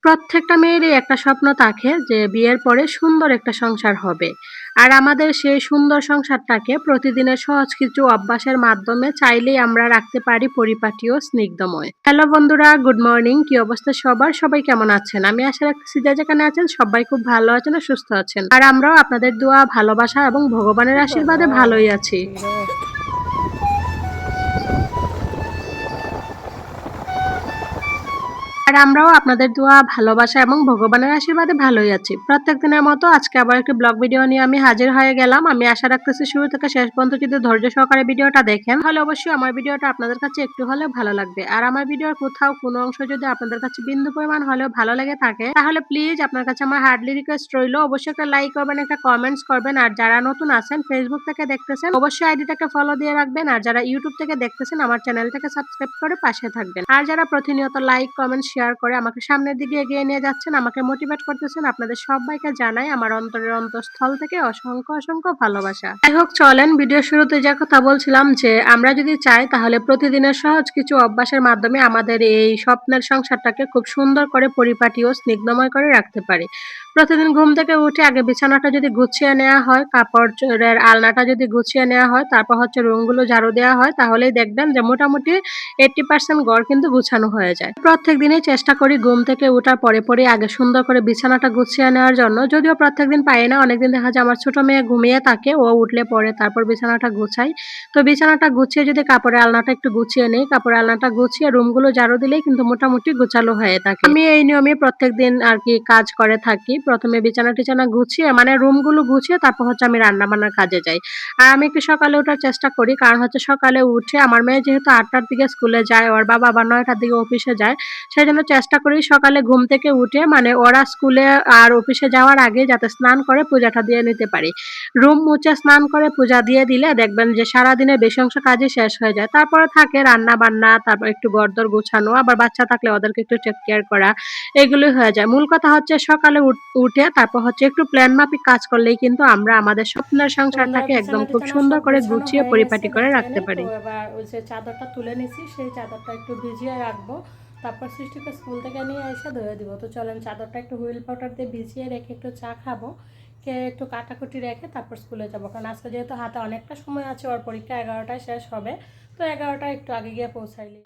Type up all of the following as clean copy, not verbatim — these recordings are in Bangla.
প্রত্যেকটা মেয়েরই একটা স্বপ্ন থাকে যে বিয়ের পরে সুন্দর একটা সংসার হবে। আর আমাদের সেই সুন্দর সংসারটাকে প্রতিদিনের সহজ কিছু অভ্যাসের মাধ্যমে চাইলেই আমরা রাখতে পারি পরিপাটি ও স্নিগ্ধময়। হ্যালো বন্ধুরা, গুড মর্নিং। কি অবস্থা সবার? সবাই কেমন আছেন? আমি আশা রাখতেছি যে যেখানে আছেন সবাই খুব ভালো আছেন ও সুস্থ আছেন। আর আমরাও আপনাদের দোয়া, ভালোবাসা এবং ভগবানের আশীর্বাদে ভালোই আছি। আর আমরাও আপনাদের দোয়া, ভালোবাসা এবং ভগবানের আশীর্বাদে ভালোই আছি। প্রত্যেকদিনের মতো আজকে আবার একটি ব্লগ ভিডিও নিয়ে আমি হাজির হয়ে গেলাম। আমি আশা রাখতেছি শুরু থেকে শেষ পর্যন্ত যদি ধৈর্য সহকারে ভিডিওটা দেখেন, তাহলে অবশ্যই আমার ভিডিওটা আপনাদের কাছে একটু হলেও ভালো লাগবে। আর আমার ভিডিওর কোথাও কোনো অংশ যদি আপনাদের কাছে বিন্দু পরিমাণ হলেও ভালো লেগে থাকে, তাহলে প্লিজ আপনার কাছে আমার হার্ডলি রিকোয়েস্ট রইল, অবশ্যই একটা লাইক করবেন, একটা কমেন্টস করবেন। আর যারা নতুন আছেন, ফেসবুক থেকে দেখতেছেন, অবশ্যই আইডিটাকে ফলো দিয়ে রাখবেন। আর যারা ইউটিউব থেকে দেখতেছেন, আমার চ্যানেলটাকে সাবস্ক্রাইব করে পাশে থাকবেন। আর যারা প্রতিনিয়ত লাইক, কমেন্ট, শেয়ার করে আমাকে সামনের দিকে এগিয়ে নিয়ে যাচ্ছেন, আমাকে মোটিভেট করতেছেন, আপনাদের সবাইকে জানাই আমার অন্তরের অন্তঃস্থল থেকে অসংখ্য অসংখ্য ভালোবাসা। যাই হোক, চলেন ভিডিও শুরুতে যে কথা বলছিলাম যে আমরা যদি চাই তাহলে প্রতিদিনের সহজ কিছু অভ্যাসের মাধ্যমে আমাদের এই স্বপ্নের সংসারটাকে খুব সুন্দর করে পরিপাটি ও স্নিগ্ধময় করে রাখতে পারি। প্রতিদিন ঘুম থেকে উঠে আগে বিছানাটা যদি গুছিয়ে নেওয়া হয়, কাপড়ের আলনাটা যদি গুছিয়ে নেওয়া হয়, তারপর হচ্ছে রুমগুলো ঝাড়ু দেওয়া হয়, তাহলেই দেখবেন যে মোটামুটি 80% ঘর কিন্তু গুছানো হয়ে যায়। প্রত্যেক দিনই চেষ্টা করি ঘুম থেকে উঠার পরে আগে সুন্দর করে বিছানাটা গুছিয়ে নেওয়ার জন্য। যদিও প্রত্যেকদিন পারি না, অনেকদিন দেখা যায় আমার ছোট মেয়ে ঘুমিয়ে থাকে, ও উঠলে পরে তারপর বিছানাটা গুছাই। তো বিছানাটা গুছিয়ে যদি কাপড়ের আলনাটা একটু গুছিয়ে নেই, কাপড়ের আলনাটা গুছিয়ে রুমগুলো ঝাড়ু দিলেই কিন্তু মোটামুটি গোছালো হয়ে থাকে। আমি এই নিয়মে প্রত্যেকদিন আরকি কাজ করে থাকি। ১ম এ বিছানা-টিছানা গুছিয়ে মানে রুমগুলো গুছিয়ে তারপর হচ্ছে আমি রান্না-বান্নার কাজে যাই। আর আমি একটু সকালে ওঠার চেষ্টা করি। কারণ হচ্ছে সকালে উঠে আমার মেয়ে যেহেতু ৮টার দিকে স্কুলে যায়, ওর বাবা আবার ৯টার দিকে অফিসে যায়। সেজন্য চেষ্টা করি সকালে ঘুম থেকে উঠে মানে ওরা স্কুলে আর অফিসে যাওয়ার আগে যাতে স্নান করে পূজাটা দিয়ে নিতে পারি। রুম মুছে স্নান করে পূজা দিয়ে দিলে দেখবেন যে সারাদিনের বেশি অংশ কাজই শেষ হয়ে যায়। তারপরে থাকে রান্না-বান্না, তারপর একটু ঘর-দর গোছানো, আবার বাচ্চা থাকলে ওদেরকে একটু টেক কেয়ার করা। এগুলোই হয়ে যায়। মূল কথা হচ্ছে সকালে উঠে তারপর হচ্ছে একটু প্ল্যান মাফিক কাজ করলেই কিন্তু আমরা আমাদের স্বপ্নের তো বন্ধুরা, সংসারটাকে একদম বিছানা খুব টিছানা সুন্দর সব করে গোছানো গুছিয়ে হয়ে গেছে পরিপাটি করে রাখতে দেখেনি। তো পারি। এবার ওই যে চাদরটা তুলে নিছি, সেই চাদরটা একটু ভিজিয়ে রাখবো। তারপর সৃষ্টিকে স্কুল থেকে নিয়ে এসে ধুয়ে দিব। তো চলেন চাদরটা একটু হুইল পাউডার দিয়ে ভিজিয়ে রেখে একটু চা খাবো, খেয়ে একটু কাটাকুটি রেখে তারপর স্কুলে যাবো। কারণ আজকে যেহেতু হাতে অনেকটা সময় আছে, ওর পরীক্ষা 11টায় শেষ হবে। তো 11টায় একটু আগে গিয়ে পৌঁছাইলি।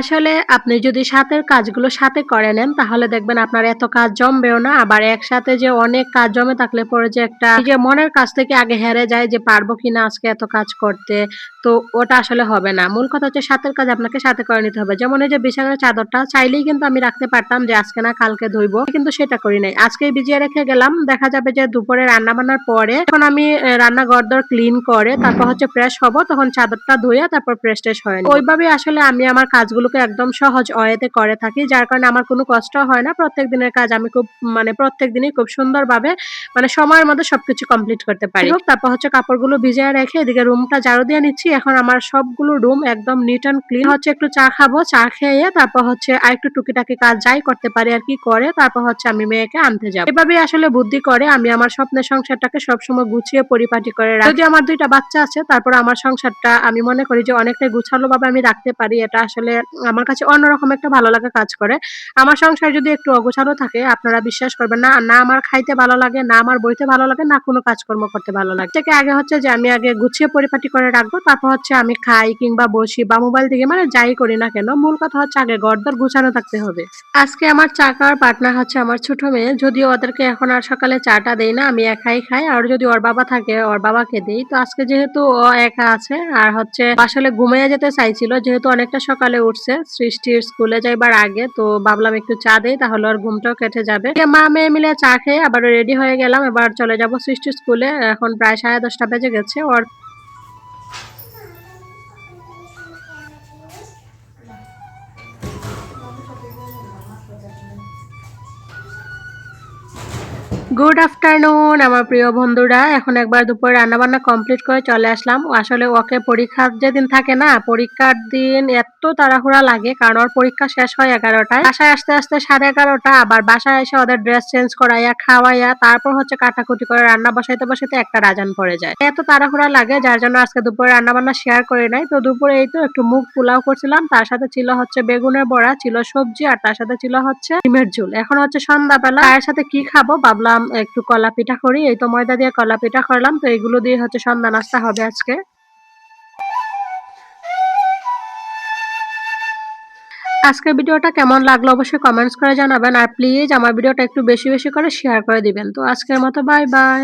আসলে আপনি যদি সাথের কাজগুলো সাথে করে নেন, তাহলে দেখবেন আপনার এত কাজ জমবেও না। আবার একসাথে যে অনেক কাজ জমে থাকলে পরে যে একটা নিজের মনের কাছ থেকে আগে হেরে যায় যে পারবো কিনা আজকে এত কাজ করতে। তো ওটা আসলে হবে না। মূল কথা হচ্ছে সাথের কাজ আপনাকে সাথে করে নিতে হবে। যেমন এই যে বিছানার চাদরটা চাইলেই কিন্তু আমি রাখতে পারতাম যে আজকে না কালকে ধুইবো। কিন্তু সেটা করি নাই। আজকেই ভিজিয়ে রেখে গেলাম। দেখা যাবে যে দুপুরে রান্না-বান্নার পরে যখন আমি রান্নাঘর-দর ক্লিন করে তারপর হচ্ছে ফ্রেশ হবো, তখন চাদরটা ধুইয়া তারপর ফ্রেশ-ট্রেশ হয়ে নিবো। ওইভাবেই আসলে আমি আমার কাজগুলোকে একদম সহজ ওয়েতে করে থাকি। যার কারণে আমার কোনো কষ্ট হয় না। প্রত্যেক দিনের কাজ আমি খুব মানে প্রত্যেকদিনই খুব সুন্দরভাবে মানে সময়ের মধ্যে সবকিছু কমপ্লিট করতে পারি। যাই হোক, তারপর হচ্ছে কাপড়গুলো ভিজিয়ে রেখে এদিকে রুমটা ঝাড়ু দিয়ে নিচ্ছি। এখন আমার সবগুলো রুম একদম নিট অ্যান্ড ক্লিন। হচ্ছে একটু চা খাবো। চা খেয়ে তারপর হচ্ছে আরেকটু টুকিটাকি কাজ যাই করতে পারি আরকি করে তারপর হচ্ছে আমি মেয়েকে আনতে যাবো। এভাবেই আসলে বুদ্ধি করে আমি আমার স্বপ্নের সংসারটাকে সবসময় গুছিয়ে পরিপাটি করে রাখি। যদিও আমার ২ টা বাচ্চা আছে, তারপর আমার সংসারটা আমি মনে করি যে অনেকটাই গুছালোভাবে আমি রাখতে পারি। এটা আসলে আমার কাছে অন্যরকম একটা ভালো লাগা কাজ করে। আমার সংসার যদি একটু অগোছালো থাকে, আপনারা বিশ্বাস করবেন না, না আমার খাইতে ভালো লাগে, না আমার বইতে ভালো লাগে, না কোনো কাজকর্ম করতে ভালো লাগে। থেকে আগে হচ্ছে যে আমি আগে গুছিয়ে পরিপাটি করে রাখবো, তারপর হচ্ছে আমি খাই কিংবা বসি বা মোবাইল দিকে মানে যাই করি না কেন, মূল কথা হচ্ছে আগে ঘরদোর গুছানো থাকতে হবে। আজকে আমার চা খাওয়ার পার্টনার হচ্ছে আমার ছোট মেয়ে। যদিও ওদেরকে এখন আর সকালে চাটা দেই না, আমি একাই খাই। আর যদি ওর বাবা থাকে, ওর বাবাকে দেই। তো আজকে যেহেতু ও একা আছে আর হচ্ছে আসলে ঘুমিয়ে যেতে চাইছিল, যেহেতু অনেকটা সকালে উঠছে সৃষ্টির স্কুলে যাইবার আগে, তো ভাবলাম একটু চা দেই, তাহলে ওর ঘুমটাও কেটে যাবে। মা মেয়ে মিলে চা খেয়ে আবার রেডি হয়ে গেলাম। এবার চলে যাব সৃষ্টির স্কুলে। এখন প্রায় 10:30 বেজে গেছে। ওর গুড আফটারনুন আমার প্রিয় বন্ধুরা। এখন একবার দুপুরে রান্নাবান্না কমপ্লিট করে চলে আসলাম। আসলে ওকে পরীক্ষার যেদিন থাকে না, পরীক্ষার দিন এত তাড়াহুড়া লাগে কারণ ওর পরীক্ষা শেষ হয় 11টায়। বাসায় আসতে আসতে 11:30, আবার বাসায় এসে ওদের ড্রেস চেঞ্জ করাইয়া খাওয়াইয়া তারপর হচ্ছে কাটাকুটি করে রান্না বসাইতে বসাইতে একটা আজান পড়ে যায়। এত তাড়াহুড়া লাগে যার জন্য আজকে দুপুরে রান্নাবান্না শেয়ার করি নাই। তো দুপুরে এই তো একটু মুগ পোলাও করছিলাম, তার সাথে ছিল হচ্ছে বেগুনের বড়া, ছিল সবজি, আর তার সাথে ছিল হচ্ছে ডিমের ঝোল। এখন হচ্ছে সন্ধ্যাবেলা, তার সাথে কি খাবো ভাবলাম একটু কলা পিঠা করি। এই তো ময়দা দিয়ে কলা পিঠা করলাম। তো এগুলো দিয়ে হচ্ছে সন্ধ্যা নাস্তা হবে আজকে। আজকের ভিডিওটা কেমন লাগলো অবশ্যই কমেন্টস করে জানাবেন, আর প্লিজ আমার ভিডিওটা একটু বেশি বেশি করে শেয়ার করে দিবেন। তো আজকের মতো বাই বাই।